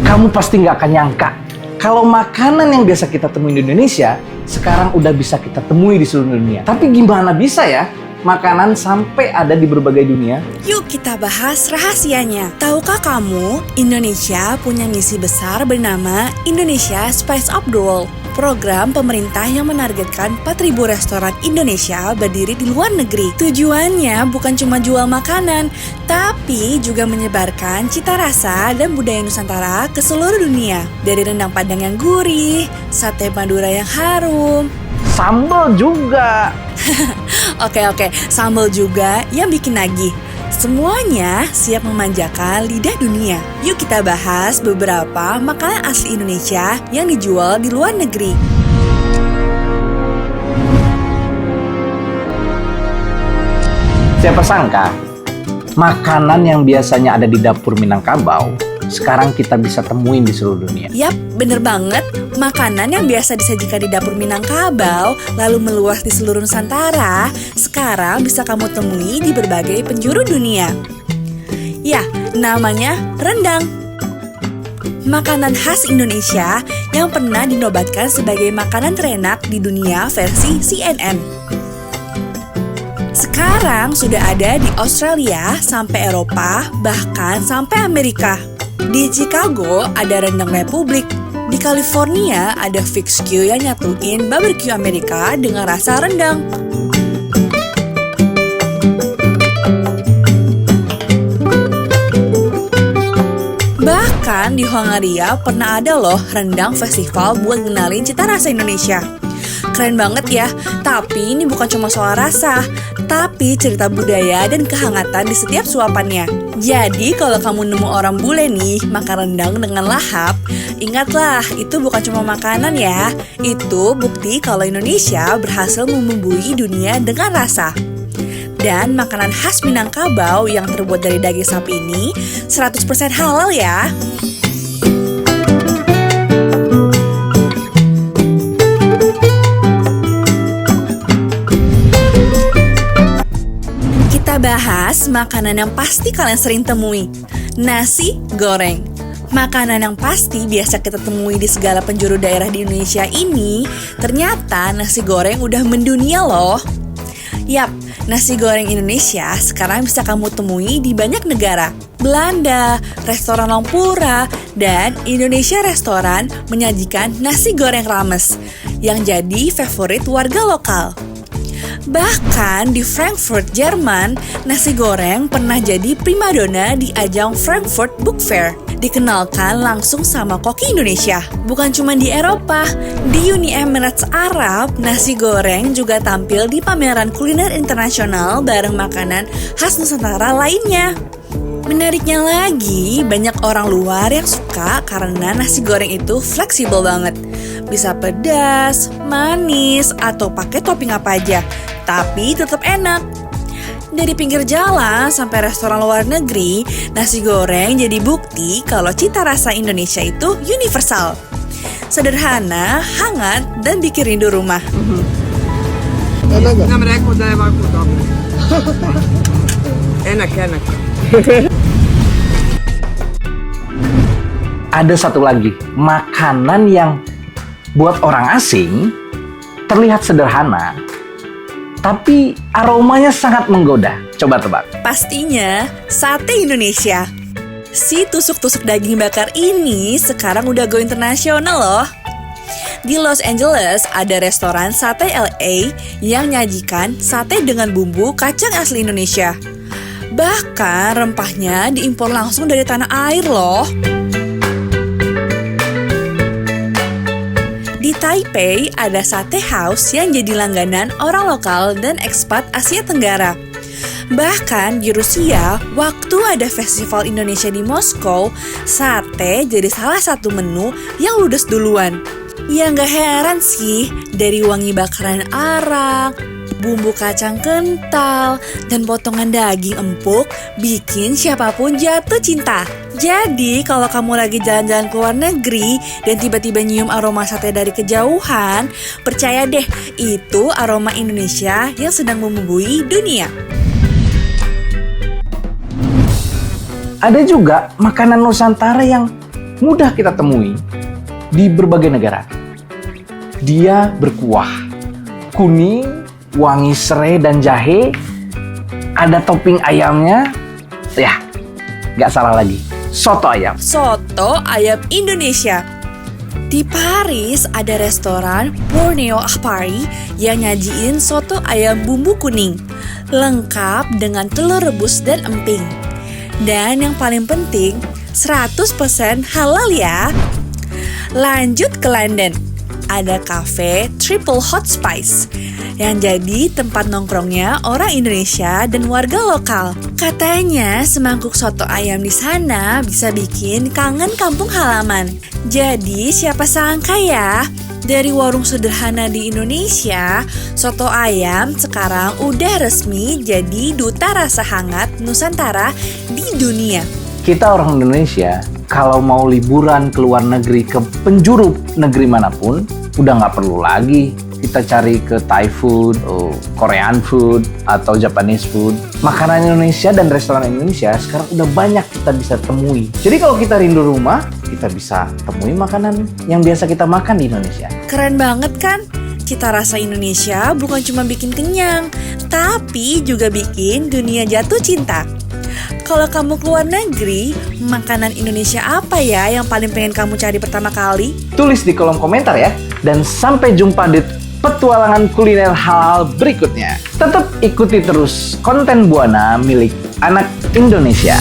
Kamu pasti nggak akan nyangka kalau makanan yang biasa kita temui di Indonesia sekarang udah bisa kita temui di seluruh dunia. Tapi gimana bisa ya makanan sampai ada di berbagai dunia? Yuk kita bahas rahasianya. Tahukah kamu, Indonesia punya misi besar bernama Indonesia Spice Up the World. Program pemerintah yang menargetkan 4.000 restoran Indonesia berdiri di luar negeri. Tujuannya bukan cuma jual makanan, tapi juga menyebarkan cita rasa dan budaya Nusantara ke seluruh dunia. Dari rendang Padang yang gurih, sate Madura yang harum, Sambal juga. Oke, sambal juga yang bikin nagih. Semuanya siap memanjakan lidah dunia. Yuk kita bahas beberapa makanan asli Indonesia yang dijual di luar negeri. Siapa sangka makanan yang biasanya ada di dapur Minangkabau sekarang kita bisa temuin di seluruh dunia. Yap, bener banget. Makanan yang biasa disajikan di dapur Minangkabau lalu meluas di seluruh Nusantara sekarang bisa kamu temui di berbagai penjuru dunia. Ya, namanya rendang. Makanan khas Indonesia yang pernah dinobatkan sebagai makanan terenak di dunia versi CNN. Sekarang sudah ada di Australia sampai Eropa, bahkan sampai Amerika. Di Chicago ada rendang Republik. Di California ada Fix Q yang nyatuin barbecue Amerika dengan rasa rendang. Bahkan di Hongaria pernah ada loh rendang festival buat ngenalin cita rasa Indonesia. Keren banget ya, tapi ini bukan cuma soal rasa, tapi cerita budaya dan kehangatan di setiap suapannya. Jadi kalau kamu nemu orang bule nih makan rendang dengan lahap, ingatlah itu bukan cuma makanan ya, itu bukti kalau Indonesia berhasil membumbui dunia dengan rasa. Dan makanan khas Minangkabau yang terbuat dari daging sapi ini 100% halal ya. Bahas makanan yang pasti kalian sering temui, nasi goreng. Makanan yang pasti biasa kita temui di segala penjuru daerah di Indonesia ini, ternyata nasi goreng udah mendunia loh. Yap, nasi goreng Indonesia sekarang bisa kamu temui di banyak negara. Belanda, restoran Longpura, dan Indonesia Restoran menyajikan nasi goreng rames yang jadi favorit warga lokal. Bahkan di Frankfurt, Jerman, nasi goreng pernah jadi primadona di ajang Frankfurt Book Fair. Dikenalkan langsung sama koki Indonesia. Bukan cuma di Eropa, di Uni Emirat Arab, nasi goreng juga tampil di pameran kuliner internasional bareng makanan khas Nusantara lainnya. Menariknya lagi, banyak orang luar yang suka karena nasi goreng itu fleksibel banget. Bisa pedas, manis, atau pakai topping apa aja, tapi tetap enak. Dari pinggir jalan sampai restoran luar negeri, nasi goreng jadi bukti kalau cita rasa Indonesia itu universal. Sederhana, hangat, dan bikin rindu rumah. Enak. Ada satu lagi, makanan yang buat orang asing terlihat sederhana, tapi aromanya sangat menggoda. Coba tebak. Pastinya sate Indonesia. Si tusuk-tusuk daging bakar ini sekarang udah go internasional loh. Di Los Angeles ada restoran sate LA yang nyajikan sate dengan bumbu kacang asli Indonesia. Bahkan rempahnya diimpor langsung dari tanah air loh. Di Taipei ada sate house yang jadi langganan orang lokal dan ekspat Asia Tenggara. Bahkan di Rusia, waktu ada festival Indonesia di Moskow, sate jadi salah satu menu yang ludes duluan. Ya nggak heran sih, dari wangi bakaran arang, bumbu kacang kental, dan potongan daging empuk bikin siapapun jatuh cinta. Jadi kalau kamu lagi jalan-jalan ke luar negeri dan tiba-tiba nyium aroma sate dari kejauhan, percaya deh, itu aroma Indonesia yang sedang membumbui dunia. Ada juga makanan Nusantara yang mudah kita temui di berbagai negara. Dia berkuah, kuning, wangi serai dan jahe, ada topping ayamnya, ya nggak salah lagi, soto ayam. Soto ayam Indonesia. Di Paris ada restoran Borneo Akpari yang nyajiin soto ayam bumbu kuning, lengkap dengan telur rebus dan emping. Dan yang paling penting, 100% halal ya. Lanjut ke London, ada cafe Triple Hot Spice yang jadi tempat nongkrongnya orang Indonesia dan warga lokal. Katanya semangkuk soto ayam di sana bisa bikin kangen kampung halaman. Jadi siapa sangka ya, dari warung sederhana di Indonesia, soto ayam sekarang udah resmi jadi duta rasa hangat Nusantara di dunia. Kita orang Indonesia, kalau mau liburan ke luar negeri, ke penjuru negeri manapun, udah nggak perlu lagi kita cari ke Thai food, Korean food, atau Japanese food. Makanan Indonesia dan restoran Indonesia sekarang udah banyak kita bisa temui. Jadi kalau kita rindu rumah, kita bisa temui makanan yang biasa kita makan di Indonesia. Keren banget kan? Cita rasa Indonesia bukan cuma bikin kenyang, tapi juga bikin dunia jatuh cinta. Kalau kamu keluar negeri, makanan Indonesia apa ya yang paling pengen kamu cari pertama kali? Tulis di kolom komentar ya. Dan sampai jumpa di petualangan kuliner halal berikutnya. Tetap ikuti terus konten Buana milik anak Indonesia.